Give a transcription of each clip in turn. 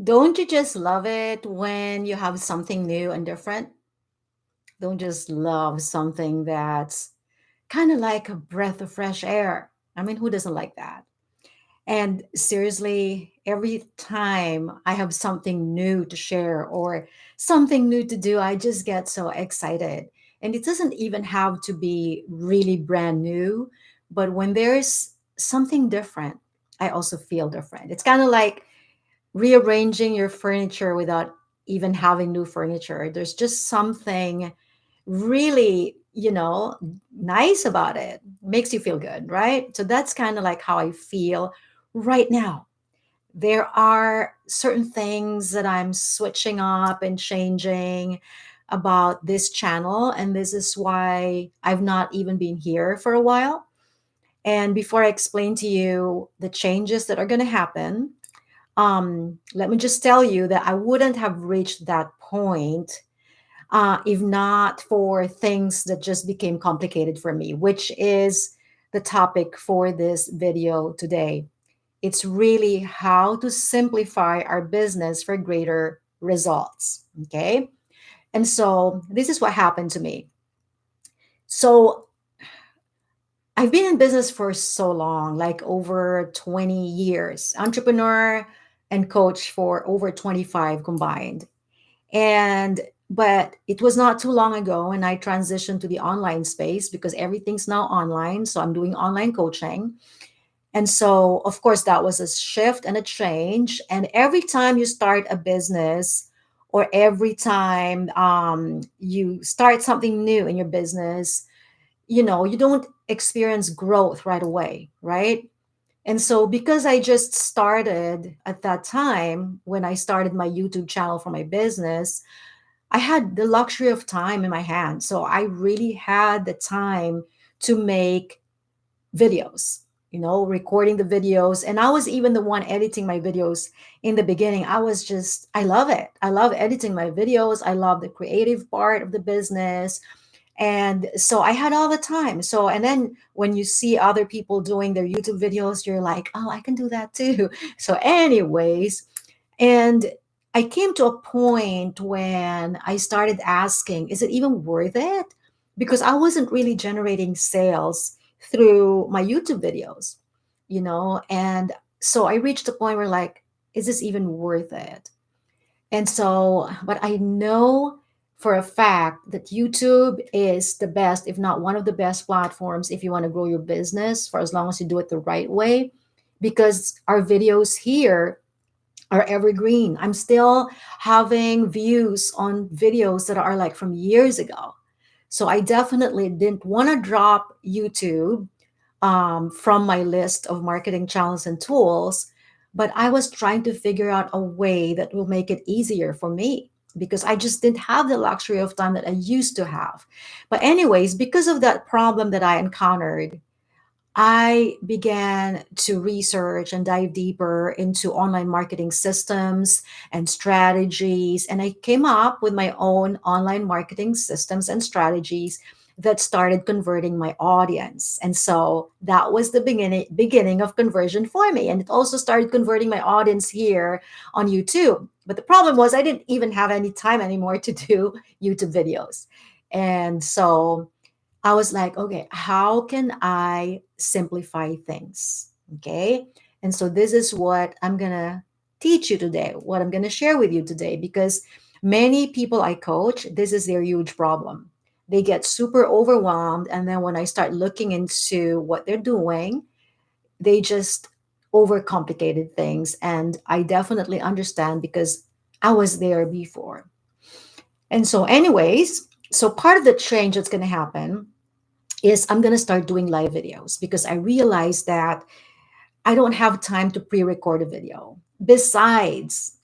Don't you just love it when you have something new and different? Don't just love something that's kind of like a breath of fresh air. I mean, who doesn't like that? And seriously, every time I have something new to share or something new to do, I just get so excited. And it doesn't even have to be really brand new, but when there's something different, I also feel different. It's kind of like rearranging your furniture without even having new furniture. There's just something really, nice about it. Makes you feel good, right? So that's kind of like how I feel right now. There are certain things that I'm switching up and changing about this channel, and this is why I've not even been here for a while. And before I explain to you the changes that are going to happen, let me just tell you that I wouldn't have reached that point if not for things that just became complicated for me, which is the topic for this video today. It's really how to simplify our business for greater results. Okay. And so this is what happened to me. So I've been in business for so long, like over 20 years, entrepreneur and coach for over 25 combined. And but it was not too long ago and I transitioned to the online space because everything's now online. So I'm doing online coaching. And so, of course, that was a shift and a change. And every time you start a business or every time you start something new in your business, you don't experience growth right away, right? And so, because I just started at that time when I started my YouTube channel for my business, I had the luxury of time in my hands. So I really had the time to make videos, recording the videos. And I was even the one editing my videos in the beginning. I love it. I love editing my videos. I love the creative part of the business. And so I had all the time. So, and then when you see other people doing their YouTube videos, you're like, oh, I can do that too. So, anyways, and I came to a point when I started asking, is it even worth it? Because I wasn't really generating sales through my YouTube videos, and so I reached a point where like, is this even worth it? And so, but I know for a fact that YouTube is the best, if not one of the best platforms if you want to grow your business for as long as you do it the right way, because our videos here are evergreen. I'm still having views on videos that are like from years ago. So I definitely didn't want to drop YouTube from my list of marketing channels and tools, but I was trying to figure out a way that will make it easier for me because I just didn't have the luxury of time that I used to have. But, anyways, because of that problem that I encountered, I began to research and dive deeper into online marketing systems and strategies. And I came up with my own online marketing systems and strategies that started converting my audience. And so that was the beginning of conversion for me. And it also started converting my audience here on YouTube. But the problem was I didn't even have any time anymore to do YouTube videos. And so I was like, okay, how can I simplify things? Okay. And so this is what I'm going to teach you today, what I'm going to share with you today, because many people I coach, this is their huge problem. They get super overwhelmed. And then when I start looking into what they're doing, they just overcomplicated things. And I definitely understand because I was there before. And so, anyways, so part of the change that's going to happen is I'm going to start doing live videos because I realized that I don't have time to pre-record a video. Besides,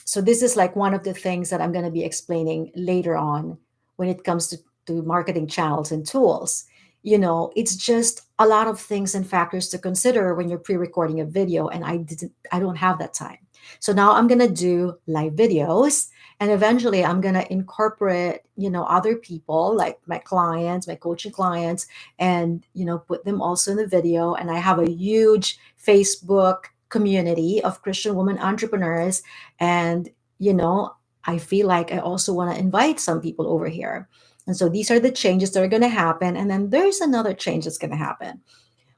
so this is like one of the things that I'm going to be explaining later on when it comes to marketing channels and tools. It's just a lot of things and factors to consider when you're pre-recording a video, and I don't have that time. So now I'm going to do live videos, and eventually I'm going to incorporate, other people like my clients, my coaching clients, and put them also in the video. And I have a huge Facebook community of Christian women entrepreneurs. And, you know, I feel like I also want to invite some people over here. And so these are the changes that are going to happen. And then there's another change that's going to happen.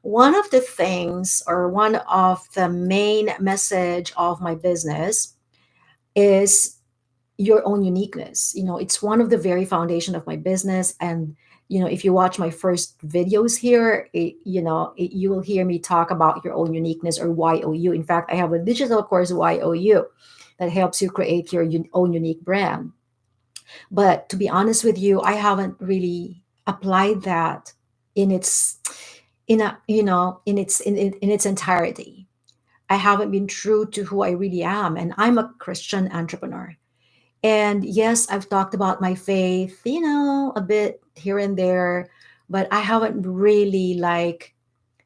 One of the things, or one of the main message of my business, is your own uniqueness. You know, it's one of the very foundation of my business. And, you know, if you watch my first videos here, you will hear me talk about your own uniqueness, or YOU. In fact, I have a digital course, YOU, that helps you create your own unique brand. But to be honest with you, I haven't really applied that in its in a you know in its entirety. I haven't been true to who I really am, and I'm a Christian entrepreneur. And yes, I've talked about my faith, a bit here and there, but I haven't really like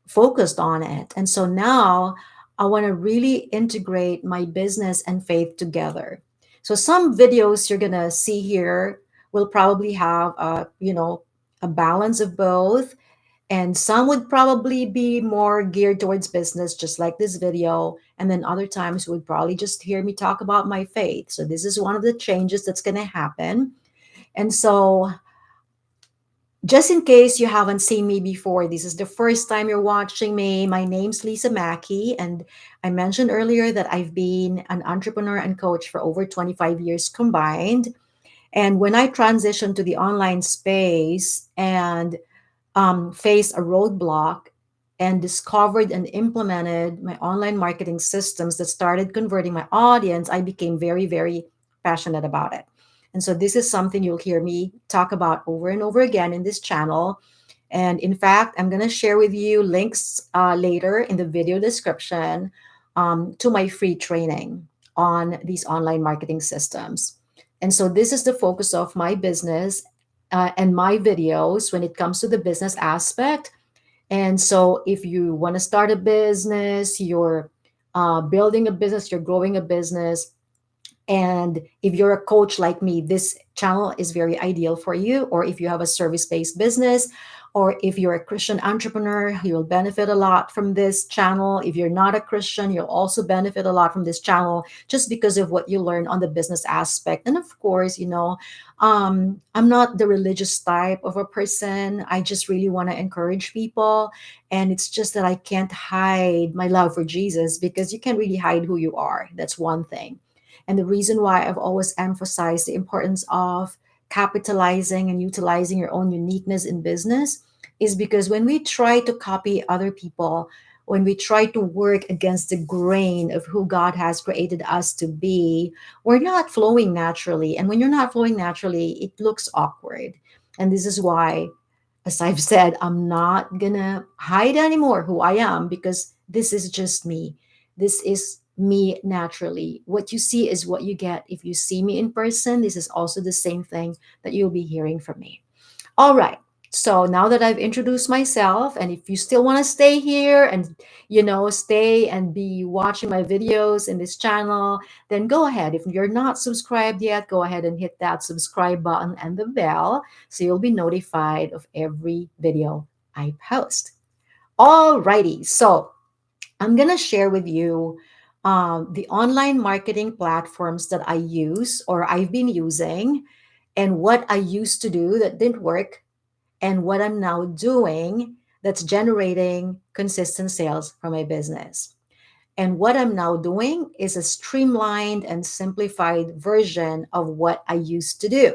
focused on it. And so now I want to really integrate my business and faith together. So some videos you're going to see here will probably have a balance of both, and some would probably be more geared towards business, just like this video. And then other times would probably just hear me talk about my faith. So this is one of the changes that's going to happen. And so, just in case you haven't seen me before, this is the first time you're watching me. My name's Lisa Mackey, and I mentioned earlier that I've been an entrepreneur and coach for over 25 years combined. And when I transitioned to the online space and faced a roadblock and discovered and implemented my online marketing systems that started converting my audience, I became very, very passionate about it. And so this is something you'll hear me talk about over and over again in this channel. And in fact, I'm going to share with you links later in the video description to my free training on these online marketing systems. And so this is the focus of my business and my videos when it comes to the business aspect. And so if you want to start a business, you're building a business, you're growing a business, and if you're a coach like me, this channel is very ideal for you. Or if you have a service based business, or if you're a Christian entrepreneur, you'll benefit a lot from this channel. If you're not a Christian, you'll also benefit a lot from this channel just because of what you learn on the business aspect. And of course, I'm not the religious type of a person. I just really want to encourage people. And it's just that I can't hide my love for Jesus, because you can't really hide who you are. That's one thing. And the reason why I've always emphasized the importance of capitalizing and utilizing your own uniqueness in business is because when we try to copy other people, when we try to work against the grain of who God has created us to be, we're not flowing naturally. And when you're not flowing naturally, it looks awkward. And this is why, as I've said, I'm not gonna hide anymore who I am, because this is just me. This is me naturally. What you see is what you get. If you see me in person, this is also the same thing that you'll be hearing from me. All right. So now that I've introduced myself, and if you still want to stay here and stay and be watching my videos in this channel, then go ahead. If you're not subscribed yet, go ahead and hit that subscribe button and the bell so you'll be notified of every video I post. All righty. So I'm gonna share with you the online marketing platforms that I use or I've been using, and what I used to do that didn't work, and what I'm now doing that's generating consistent sales for my business. And what I'm now doing is a streamlined and simplified version of what I used to do.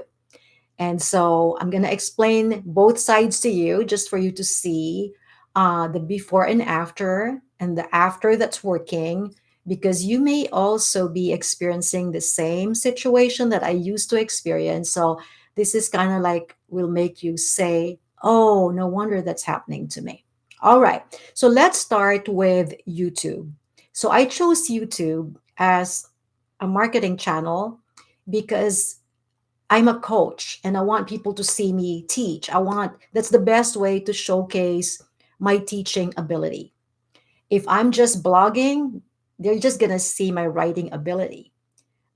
And so I'm going to explain both sides to you just for you to see the before and the after that's working, because you may also be experiencing the same situation that I used to experience. So this is kind of like will make you say, oh, no wonder that's happening to me. All right. So let's start with YouTube. So I chose YouTube as a marketing channel because I'm a coach and I want people to see me teach. That's the best way to showcase my teaching ability. If I'm just blogging, they're just going to see my writing ability.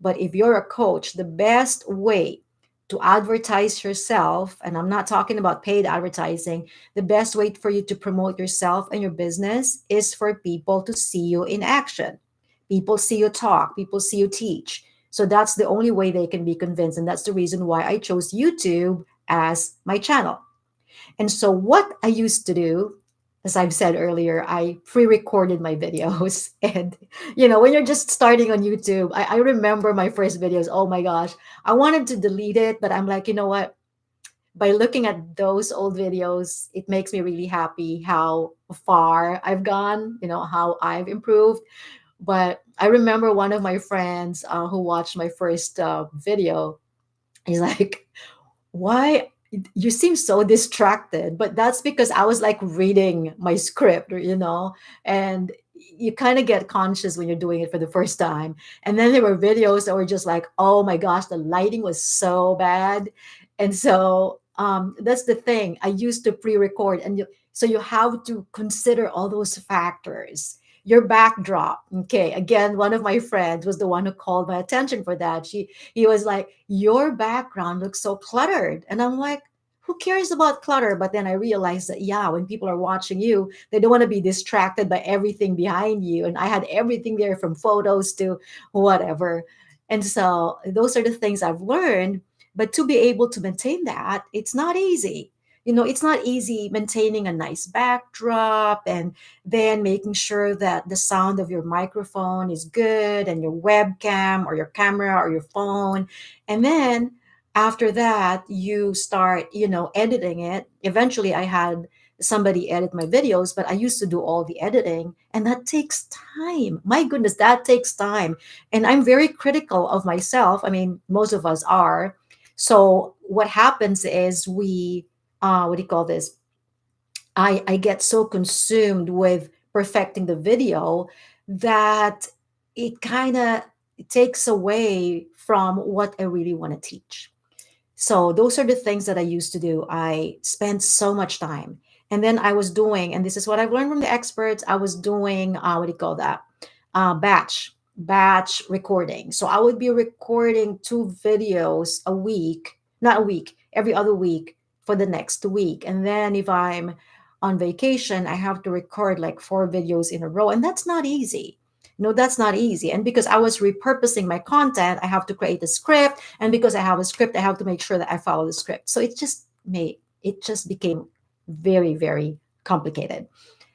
But if you're a coach, the best way to advertise yourself, and I'm not talking about paid advertising, the best way for you to promote yourself and your business is for people to see you in action. People see you talk, people see you teach. So that's the only way they can be convinced. And that's the reason why I chose YouTube as my channel. And so, what I used to do, as I've said earlier, I pre recorded my videos. And, when you're just starting on YouTube, I remember my first videos. Oh my gosh, I wanted to delete it, but I'm like, you know what? By looking at those old videos, it makes me really happy how far I've gone, how I've improved. But I remember one of my friends who watched my first video. He's like, why you seem so distracted? But that's because I was like reading my script, and you kind of get conscious when you're doing it for the first time. And then there were videos that were just like, oh my gosh, the lighting was so bad. And so that's the thing, I used to pre-record, and so you have to consider all those factors. Your backdrop. Okay, again, one of my friends was the one who called my attention for that. He was like, your background looks so cluttered. And I'm like, who cares about clutter? But then I realized that, yeah, when people are watching you, they don't want to be distracted by everything behind you. And I had everything there, from photos to whatever. And so those are the things I've learned. But to be able to maintain that, it's not easy. It's not easy maintaining a nice backdrop, and then making sure that the sound of your microphone is good, and your webcam or your camera or your phone. And then after that, you start, editing it. Eventually, I had somebody edit my videos, but I used to do all the editing, and that takes time. My goodness, that takes time. And I'm very critical of myself. I mean, most of us are. So what happens is what do you call this? I get so consumed with perfecting the video that it kind of takes away from what I really want to teach. So those are the things that I used to do. I spent so much time. And then I was doing, and this is what I've learned from the experts, I was doing, what do you call that? Batch recording. So I would be recording 2 videos a week, not a week, every other week for the next week. And then if I'm on vacation, I have to record like 4 videos in a row. And that's not easy. No, that's not easy. And because I was repurposing my content, I have to create a script. And because I have a script, I have to make sure that I follow the script. So it just became very, very complicated.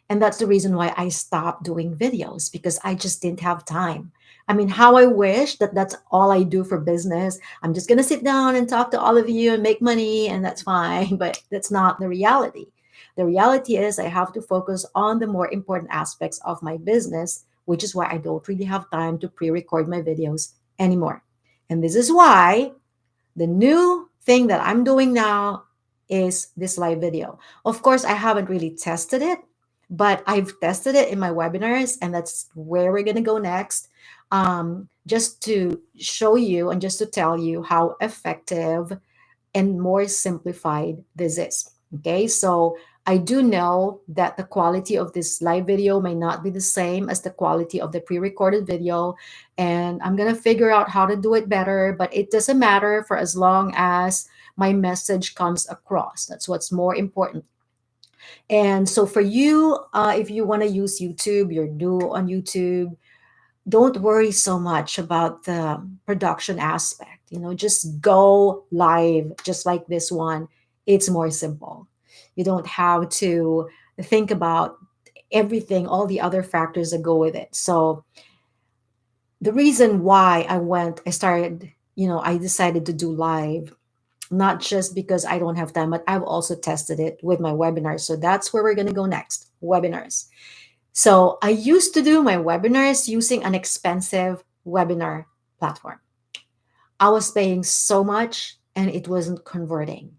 And that's the reason why I stopped doing videos, because I just didn't have time. I mean, how I wish that that's all I do for business. I'm just going to sit down and talk to all of you and make money, and that's fine. But that's not the reality. The reality is I have to focus on the more important aspects of my business, which is why I don't really have time to pre record my videos anymore. And this is why the new thing that I'm doing now is this live video. Of course, I haven't really tested it, but I've tested it in my webinars, and that's where we're going to go next. Just to show you and just to tell you how effective and more simplified this is. Okay, so I do know that the quality of this live video may not be the same as the quality of the pre recorded video. And I'm going to figure out how to do it better, but it doesn't matter for as long as my message comes across. That's what's more important. And so for you, if you want to use YouTube, you're new on YouTube, don't worry so much about the production aspect. Just go live, just like this one. It's more simple. You don't have to think about everything, all the other factors that go with it. So the reason why I decided to do live, not just because I don't have time, but I've also tested it with my webinars. So that's where we're going to go next, webinars. So I used to do my webinars using an expensive webinar platform. I was paying so much and it wasn't converting.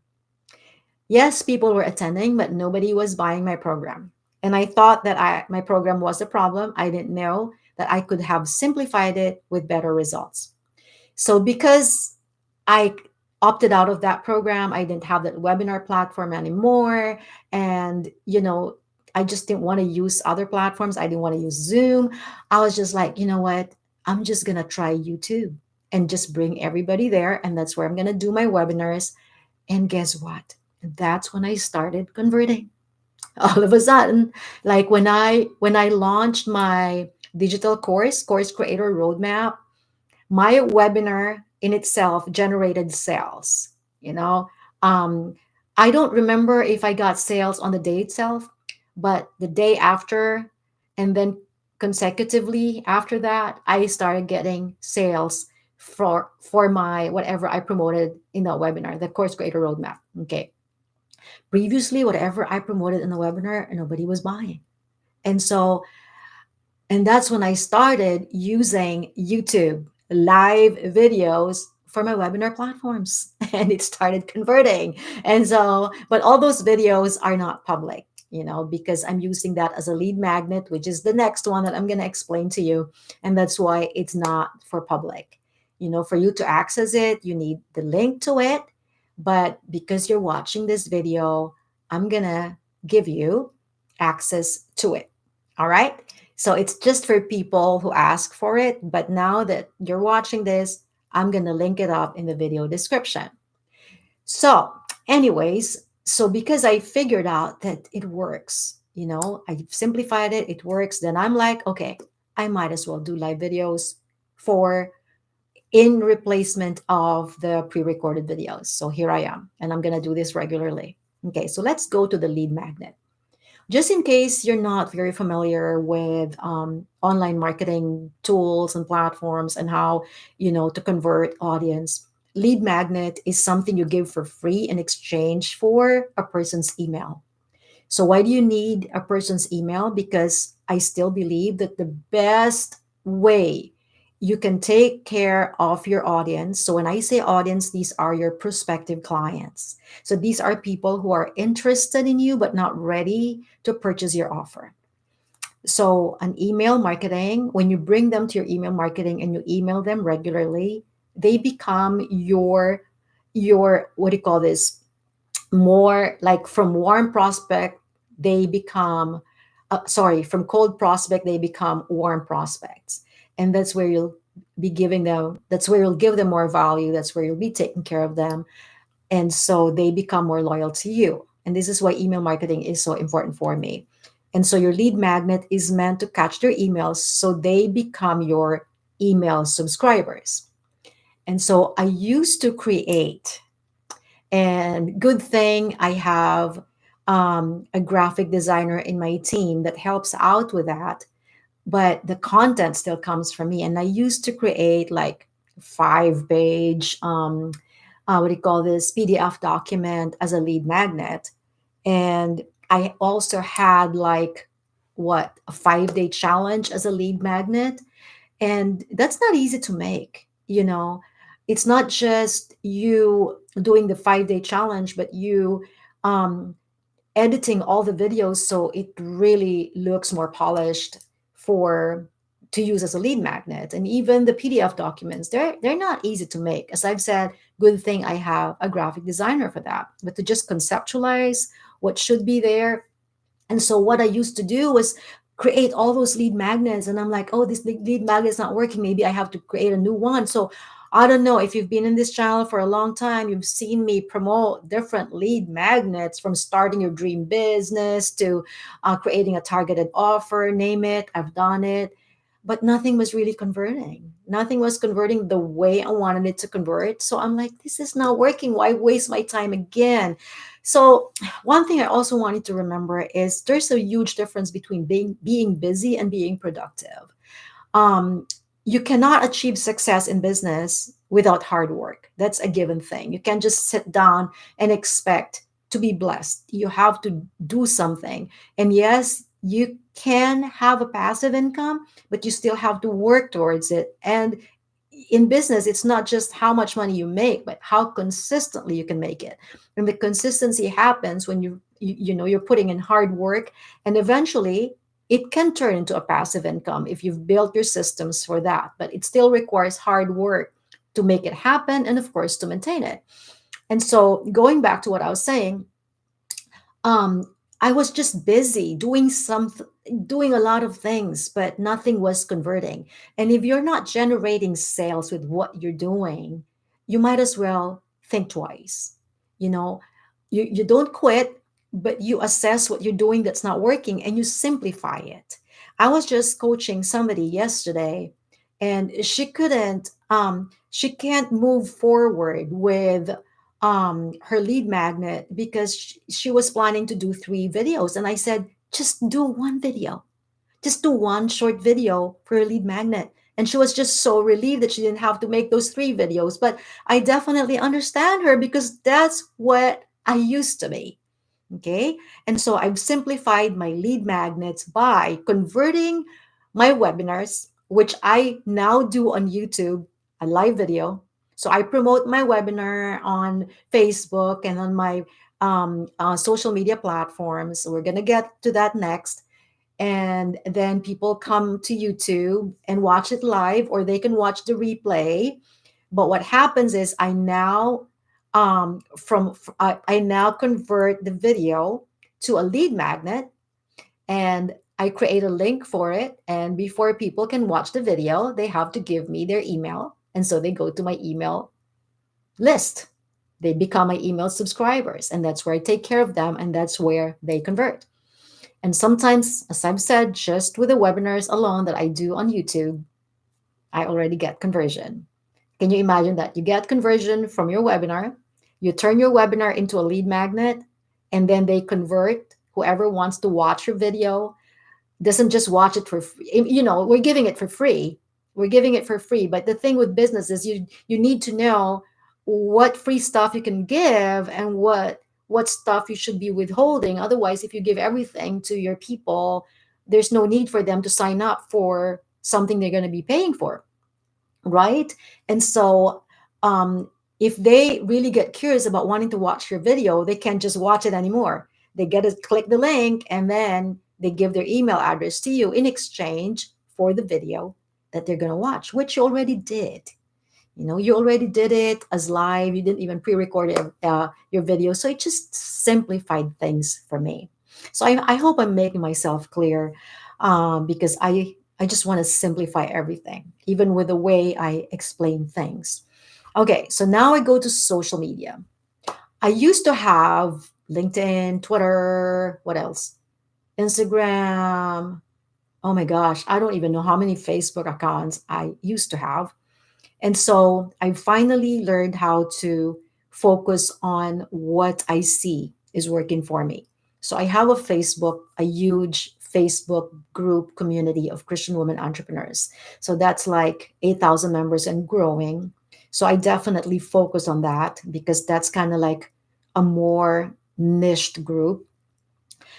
Yes, people were attending, but nobody was buying my program. And I thought that my program was the problem. I didn't know that I could have simplified it with better results. So because I opted out of that program, I didn't have that webinar platform anymore. And, I just didn't want to use other platforms. I didn't want to use Zoom. I was just like, you know what? I'm just going to try YouTube. and just bring everybody there. And that's where I'm going to do my webinars. And guess what? That's when I started converting. All of a sudden, like when I launched my digital course creator roadmap, my webinar in itself generated sales. You know, um, I don't remember if I got sales on the day itself, but the day after, and then consecutively after that, I started getting sales for my whatever I promoted in that webinar, the course creator roadmap. Okay, previously, whatever I promoted in the webinar, nobody was buying, and so and that's when I started using YouTube live videos for my webinar platforms and it started converting. And so, but all those videos are not public, because I'm using that as a lead magnet, which is the next one that I'm going to explain to you. And that's why it's not for public. For you to access it, you need the link to it. But because you're watching this video, I'm going to give you access to it. All right. So it's just for people who ask for it. But now that you're watching this, I'm going to link it up in the video description. So, anyways, so because I figured out that it works, I've simplified it, it works, then I'm like, okay, I might as well do live videos for in replacement of the pre-recorded videos. So here I am, and I'm going to do this regularly. Okay, so let's go to the lead magnet. Just in case you're not very familiar with online marketing tools and platforms and how to convert audience, lead magnet is something you give for free in exchange for a person's email. So why do you need a person's email? Because I still believe that the best way you can take care of your audience. So when I say audience, these are your prospective clients. So these are people who are interested in you but not ready to purchase your offer. So an email marketing, when you bring them to your email marketing and you email them regularly, they become your what do you call this, more like from warm prospect they become sorry, from cold prospect they become warm prospects, and that's where you'll be giving them, that's where you'll give them more value, that's where you'll be taking care of them, and so they become more loyal to you. And this is why email marketing is so important for me. And so your lead magnet is meant to catch their emails so they become your email subscribers. And so I used to create, and good thing I have a graphic designer in my team that helps out with that. But the content still comes from me. And I used to create like 5-page, what do you call this, PDF document as a lead magnet. And I also had like, a 5-day challenge as a lead magnet, and that's not easy to make. It's not just you doing the 5-day challenge, but you um, editing all the videos so it really looks more polished for to use as a lead magnet. And even the PDF documents, they're not easy to make. As I've said, good thing I have a graphic designer for that. But to just conceptualize what should be there, and so what I used to do was create all those lead magnets. And I'm like, oh, this lead magnet is not working. Maybe I have to create a new one. So I don't know if you've been in this channel for a long time, you've seen me promote different lead magnets from starting your dream business to creating a targeted offer, name it. I've done it. But nothing was really converting. Nothing was converting the way I wanted it to convert. So I'm like, this is not working. Why waste my time again? So one thing I also wanted to remember is there's a huge difference between being busy and being productive. Um, you cannot achieve success in business without hard work. That's a given thing. You can't just sit down and expect to be blessed. You have to do something. And yes, you can have a passive income, but you still have to work towards it. And in business, it's not just how much money you make, but how consistently you can make it. And the consistency happens when you're putting in hard work, and eventually it can turn into a passive income if you've built your systems for that. But it still requires hard work to make it happen, and of course to maintain it. And so going back to what I was saying, I was just busy doing something, doing a lot of things, but nothing was converting. And if you're not generating sales with what you're doing, you might as well think twice. You know, you don't quit, but you assess what you're doing that's not working and you simplify it. I was just coaching somebody yesterday, and she can't move forward with her lead magnet because she was planning to do 3 videos. And I said, just do one video, just do one short video for her lead magnet. And she was just so relieved that she didn't have to make those 3 videos. But I definitely understand her because that's what I used to be. Okay. And so I've simplified my lead magnets by converting my webinars, which I now do on YouTube, a live video. So I promote my webinar on Facebook and on my social media platforms. We're going to get to that next. And then people come to YouTube and watch it live, or they can watch the replay. But what happens is I now I now convert the video to a lead magnet, and I create a link for it. And before people can watch the video, they have to give me their email, and so they go to my email list. They become my email subscribers, and that's where I take care of them, and that's where they convert. And sometimes, as I've said, just with the webinars alone that I do on YouTube, I already get conversion. Can you imagine that? You get conversion from your webinar, you turn your webinar into a lead magnet, and then they convert whoever wants to watch your video. Doesn't just watch it for free. We're giving it for free. We're giving it for free. But the thing with business is you need to know what free stuff you can give and what stuff you should be withholding. Otherwise, if you give everything to your people, there's no need for them to sign up for something they're going to be paying for, right? And so if they really get curious about wanting to watch your video, they can't just watch it anymore. They get to click the link, and then they give their email address to you in exchange for the video that they're going to watch, which you already did. You already did it as live. You didn't even pre-record your video. So it just simplified things for me. So I hope I'm making myself clear, because I just want to simplify everything, even with the way I explain things. Okay, so now I go to social media. I used to have LinkedIn, Twitter, what else? Instagram. Oh my gosh, I don't even know how many Facebook accounts I used to have. And so I finally learned how to focus on what I see is working for me. So I have a huge Facebook group community of Christian women entrepreneurs. So that's like 8,000 members and growing. So I definitely focus on that because that's kind of like a more niched group.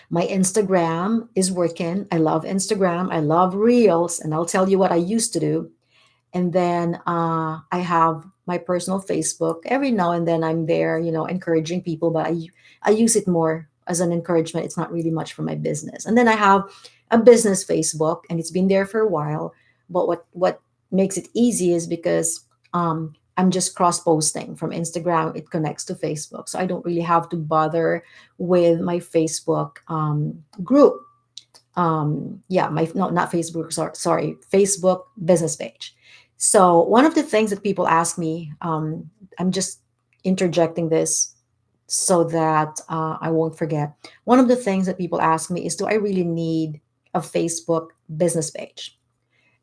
My Instagram is working. I love Instagram. I love Reels. And I'll tell you what I used to do. And then I have my personal Facebook. Every now and then I'm there, encouraging people, but I use it more as an encouragement. It's not really much for my business. And then I have a business Facebook, and it's been there for a while. But what makes it easy is because I'm just cross posting from Instagram. It connects to Facebook, so I don't really have to bother with my Facebook group. Yeah, my no, not Facebook. Sorry, Facebook business page. So one of the things that people ask me, I'm just interjecting this so that I won't forget. One of the things that people ask me is, do I really need a Facebook business page?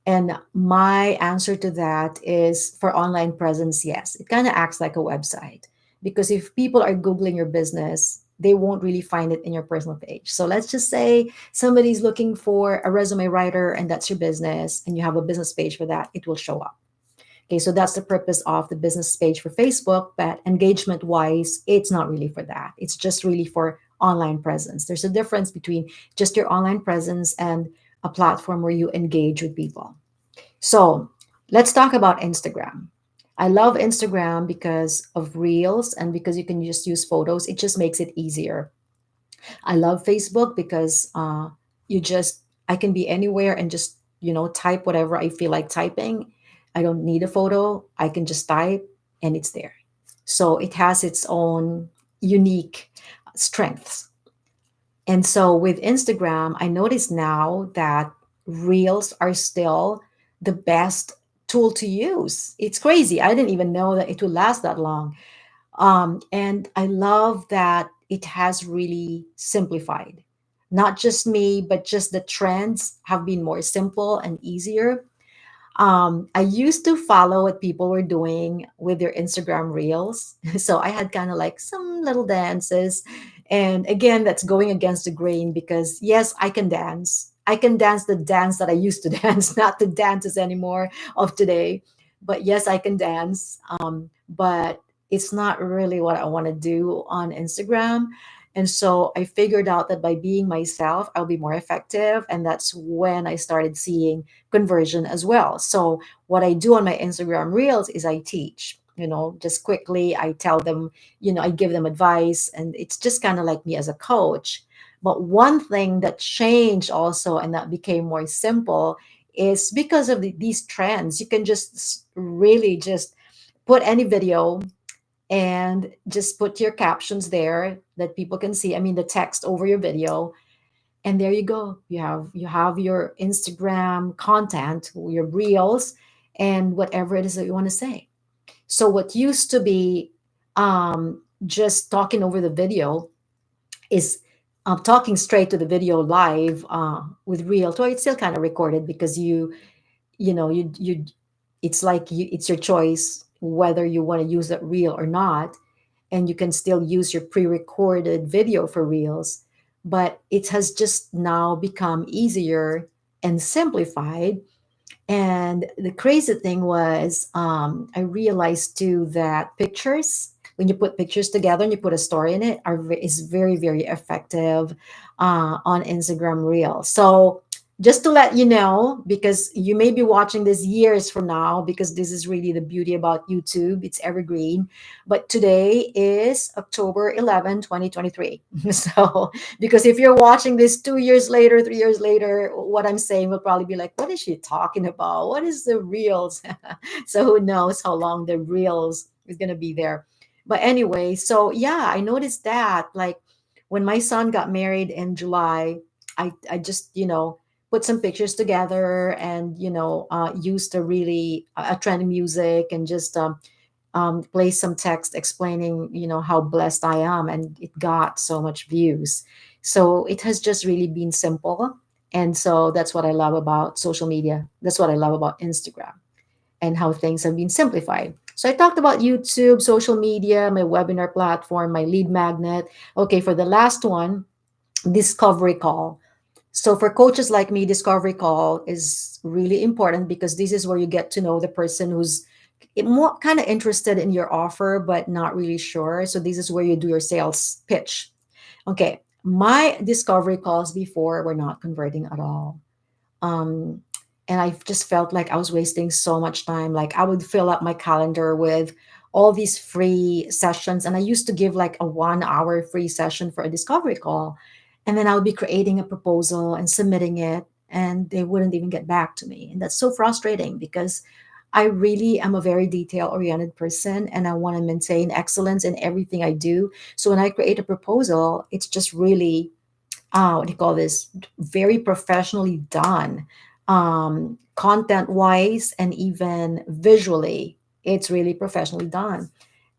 And my answer to that is, for online presence, yes. It kind of acts like a website, because if people are Googling your business, they won't really find it in your personal page. So let's just say somebody's looking for a resume writer, and that's your business, and you have a business page for that, it will show up. Okay, so that's the purpose of the business page for Facebook, but engagement wise, it's not really for that. It's just really for online presence. There's a difference between just your online presence and a platform where you engage with people. So let's talk about Instagram. I love Instagram because of Reels and because you can just use photos. It just makes it easier. I love Facebook because I can be anywhere and just, type whatever I feel like typing. I don't need a photo. I can just type and it's there. So it has its own unique strengths. And so with Instagram, I notice now that reels are still the best tool to use. It's crazy. I didn't even know that it would last that long. And I love that it has really simplified. Not just me, but just the trends have been more simple and easier. I used to follow what people were doing with their Instagram reels. So I had kind of like some little dances. And again, that's going against the grain because yes, I can dance. I can dance the dance that I used to dance, not the dances anymore of today. But yes, I can dance. But it's not really what I want to do on Instagram. And so I figured out that by being myself, I'll be more effective. And that's when I started seeing conversion as well. So what I do on my Instagram reels is I teach, just quickly. I tell them, I give them advice, and it's just kind of like me as a coach. But one thing that changed also and that became more simple is because of these trends. You can just really just put any video and just put your captions there that people can see. I mean, the text over your video, and there you go. You have your Instagram content, your reels, and whatever it is that you want to say. So what used to be just talking over the video is talking straight to the video live with real. So it's still kind of recorded because you it's like it's your choice whether you want to use that reel or not, and you can still use your pre-recorded video for reels. But it has just now become easier and simplified. And the crazy thing was, I realized too that pictures, when you put pictures together and you put a story in it, is very, very effective on Instagram Reels. So just to let you know, because you may be watching this years from now, because this is really the beauty about YouTube, it's evergreen. But today is October 11, 2023. So because if you're watching this 2 years later, 3 years later, what I'm saying will probably be like, what is she talking about? What is the reels? So who knows how long the reels is going to be there. But anyway, so yeah, I noticed that like when my son got married in July, I just, put some pictures together and, used a really a trend music and just play some text explaining, how blessed I am, and it got so much views. So it has just really been simple, and so that's what I love about social media. That's what I love about Instagram and how things have been simplified. So I talked about YouTube, social media, my webinar platform, my lead magnet. Okay, for the last one, discovery call. So for coaches like me, discovery call is really important because this is where you get to know the person who's more kind of interested in your offer but not really sure. So this is where you do your sales pitch. Okay, my discovery calls before were not converting at all. Um, and I just felt like I was wasting so much time. Like I would fill up my calendar with all these free sessions, and I used to give like a 1 hour free session for a discovery call, and then I would be creating a proposal and submitting it, and they wouldn't even get back to me, and that's so frustrating because I really am a very detail oriented person and I want to maintain excellence in everything I do. So when I create a proposal, it's just really what do you call this, very professionally done, content wise and even visually. It's really professionally done,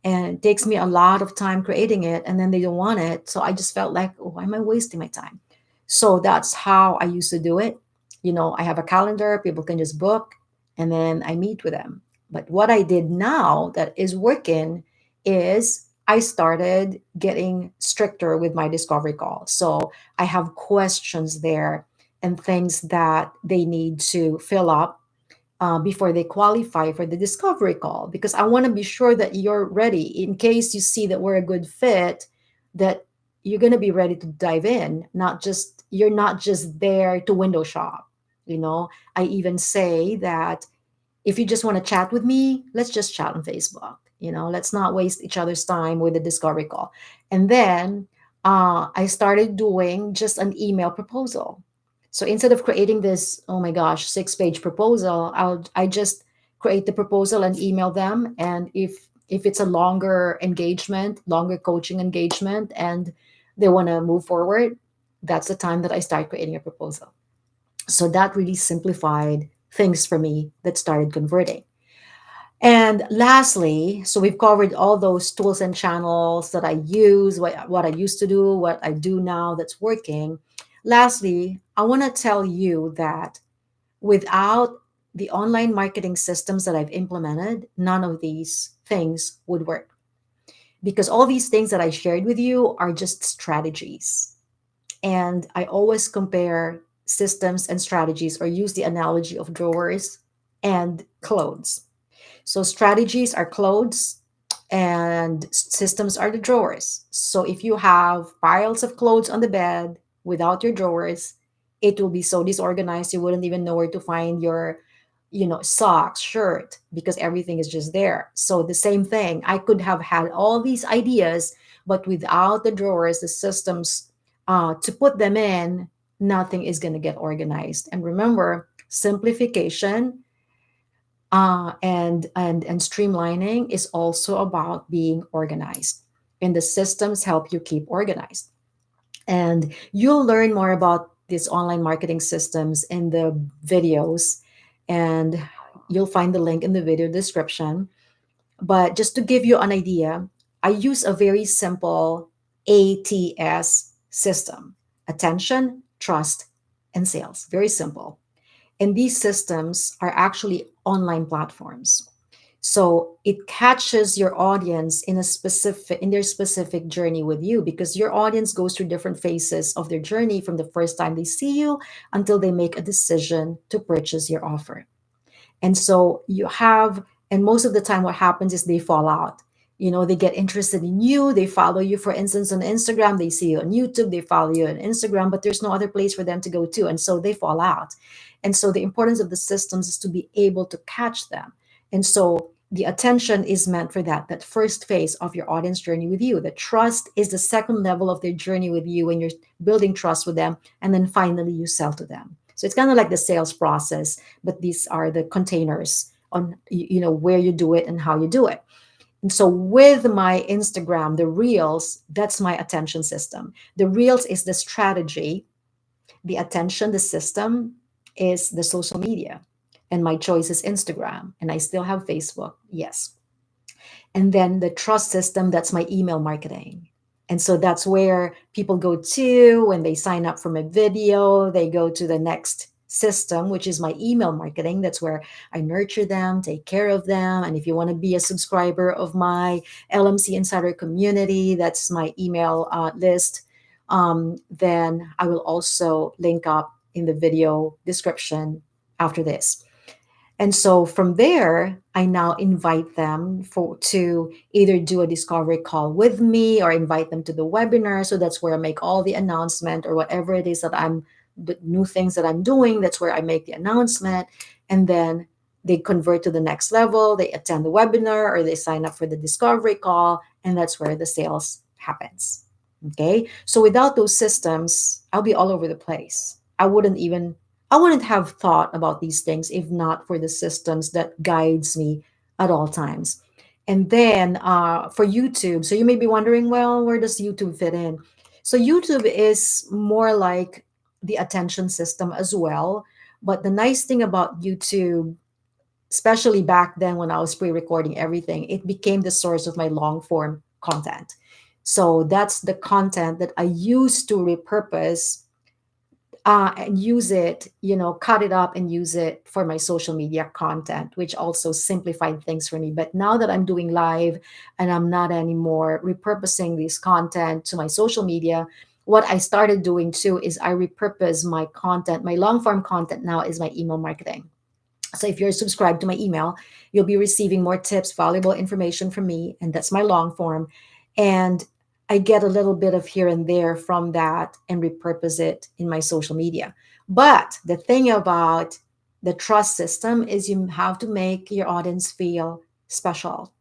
and it takes me a lot of time creating it, and then they don't want it, so I just felt like, oh, why am I wasting my time? So that's how I used to do it. I have a calendar, people can just book, and then I meet with them. But what I did now that is working is I started getting stricter with my discovery call. So I have questions there and things that they need to fill up before they qualify for the discovery call, because I want to be sure that you're ready in case you see that we're a good fit, that you're going to be ready to dive in, not just you're not just there to window shop. I even say that if you just want to chat with me, let's just chat on Facebook. Let's not waste each other's time with the discovery call. And then I started doing just an email proposal. So instead of creating this, oh my gosh, 6-page proposal, I just create the proposal and email them. And if it's a longer engagement, longer coaching engagement, and they want to move forward, That's the time that I start creating a proposal. So that really simplified things for me that started converting. And lastly, so we've covered all those tools and channels that I use, what I used to do, what I do now that's working. Lastly, I want to tell you that without the online marketing systems that I've implemented, none of these things would work. Because all these things that I shared with you are just strategies. And I always compare systems and strategies or use the analogy of drawers and clothes. So strategies are clothes and systems are the drawers. So if you have piles of clothes on the bed without your drawers, it will be so disorganized you wouldn't even know where to find your socks, shirt, because everything is just there. So the same thing, I could have had all these ideas, but without the drawers, the systems to put them in, nothing is going to get organized. And remember, simplification and streamlining is also about being organized, and the systems help you keep organized. And you'll learn more about these online marketing systems in the videos, and you'll find the link in the video description. But just to give you an idea, I use a very simple ATS system: attention, trust, and sales. Very simple. And these systems are actually online platforms. So it catches your audience in their specific journey with you, because your audience goes through different phases of their journey from the first time they see you until they make a decision to purchase your offer. And so you have, and most of the time, what happens is they fall out. They get interested in you. They follow you, for instance, on Instagram. They see you on YouTube. They follow you on Instagram, but there's no other place for them to go to. And so they fall out. And so the importance of the systems is to be able to catch them. And so the attention is meant for that first phase of your audience journey with you. The trust is the second level of their journey with you when you're building trust with them. And then finally, you sell to them. So it's kind of like the sales process, but these are the containers on where you do it and how you do it. And so with my Instagram, the reels, that's my attention system. The reels is the strategy, the attention, the system is the social media. And my choice is Instagram, and I still have Facebook, yes. And then the trust system, that's my email marketing. And so that's where people go to when they sign up for my video. They go to the next system, which is my email marketing. That's where I nurture them, take care of them. And if you want to be a subscriber of my LMC Insider community, that's my email list. Then I will also link up in the video description after this. And so from there, I now invite them to either do a discovery call with me or invite them to the webinar. So that's where I make all the announcement, or whatever it is that the new things that I'm doing, that's where I make the announcement. And then they convert to the next level, they attend the webinar, or they sign up for the discovery call, and that's where the sales happens. Okay. So without those systems, I'll be all over the place. I wouldn't have thought about these things if not for the systems that guides me at all times. And then for YouTube, so you may be wondering, well, where does YouTube fit in? So YouTube is more like the attention system as well. But the nice thing about YouTube, especially back then when I was pre-recording everything, it became the source of my long form content. So that's the content that I used to repurpose and use it, cut it up and use it for my social media content, which also simplified things for me. But now that I'm doing live and I'm not anymore repurposing this content to my social media, what I started doing too is I repurpose my content. My long form content now is my email marketing. So if you're subscribed to my email, you'll be receiving more tips, valuable information from me, and that's my long form. And I get a little bit of here and there from that and repurpose it in my social media. But the thing about the trust system is you have to make your audience feel special.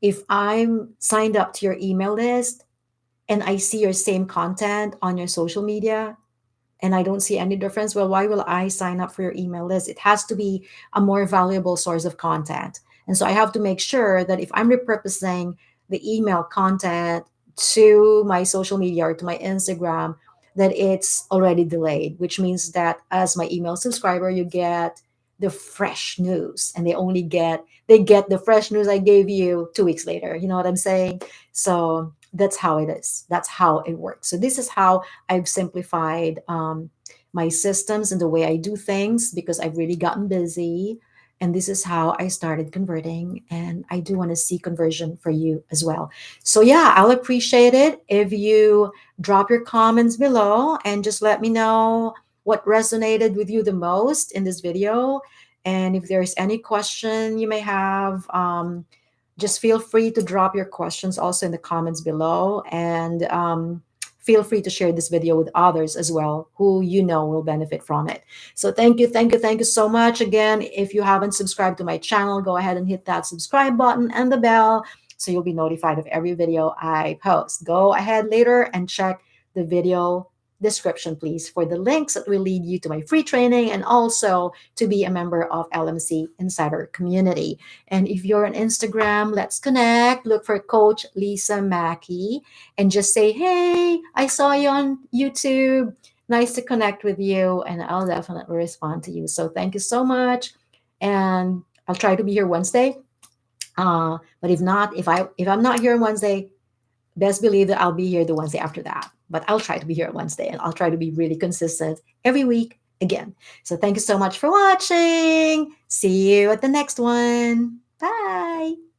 If I'm signed up to your email list and I see your same content on your social media, and I don't see any difference, well, why will I sign up for your email list? It has to be a more valuable source of content. And so I have to make sure that if I'm repurposing the email content to my social media or to my Instagram, that it's already delayed, which means that as my email subscriber, you get the fresh news, and they get the fresh news I gave you 2 weeks later. You know what I'm saying? So that's how it is. That's how it works. So this is how I've simplified my systems and the way I do things, because I've really gotten busy. And this is how I started converting. And I do want to see conversion for you as well. So, yeah, I'll appreciate it if you drop your comments below and just let me know what resonated with you the most in this video. And if there's any question you may have, just feel free to drop your questions also in the comments below. And feel free to share this video with others as well who you know will benefit from it. So thank you, thank you, thank you so much. Again, if you haven't subscribed to my channel, go ahead and hit that subscribe button and the bell so you'll be notified of every video I post. Go ahead later and check the video description, please, for the links that will lead you to my free training and also to be a member of LMC Insider Community. And if you're on Instagram, let's connect. Look for Coach Lisa Mackey and just say, hey, I saw you on YouTube. Nice to connect with you. And I'll definitely respond to you. So thank you so much. And I'll try to be here Wednesday. But if not, if I'm not here on Wednesday, best believe that I'll be here the Wednesday after that. But I'll try to be here on Wednesday, and I'll try to be really consistent every week again. So thank you so much for watching. See you at the next one. Bye.